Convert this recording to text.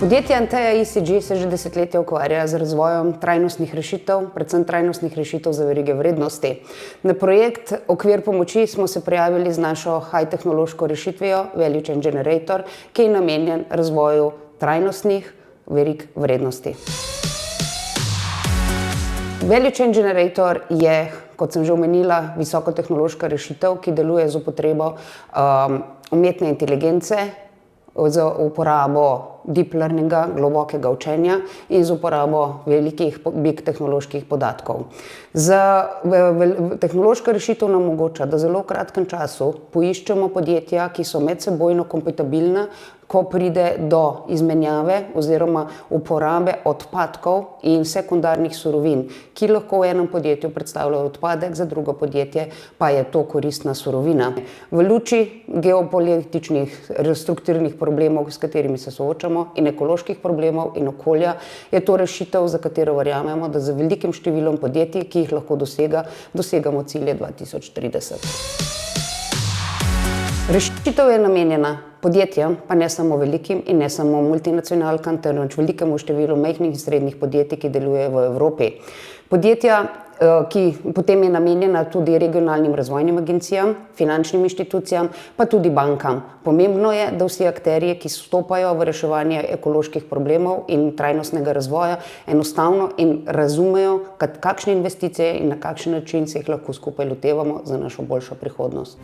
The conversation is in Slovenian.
Podjetje Anteja ECG se že desetletja ukvarja z razvojem trajnostnih rešitev, predvsem trajnostnih rešitev za verige vrednosti. Na projekt Okvir pomoči smo se prijavili z našo high-tehnološko rešitvijo Value Chain Generator, ki je namenjen razvoju trajnostnih verig vrednosti. Value Chain Generator je, kot sem že omenila, visokotehnološka rešitev, ki deluje z upotrebo umetne inteligence, z uporabo deep learninga, globokega učenja in z uporabo velikih big tehnoloških podatkov. Tehnološka rešitev nam omogoča, da v zelo kratkem času poiščemo podjetja, ki so medsebojno kompatibilna, ko pride do izmenjave oziroma uporabe odpadkov in sekundarnih surovin, ki lahko v enem podjetju predstavljajo odpadek, za drugo podjetje pa je to koristna surovina. V luči geopolitičnih strukturnih problemov, s katerimi se soočamo, in ekoloških problemov in okolja, je to rešitev, za katero verjamemo, da z velikim številom podjetij, ki jih lahko dosegamo cilje 2030. Rešitev je namenjena podjetjem, pa ne samo velikim in ne samo multinacionalkam, temveč velikemu številu majhnih in srednjih podjetij, ki delujejo v Evropi. Podjetja, ki potem je namenjena tudi regionalnim razvojnim agencijam, finančnim inštitucijam, pa tudi bankam. Pomembno je, da vsi akterji, ki vstopajo v reševanje ekoloških problemov in trajnostnega razvoja, enostavno in razumejo, kakšne investicije in na kakšen način se jih lahko skupaj lotevamo za našo boljšo prihodnost.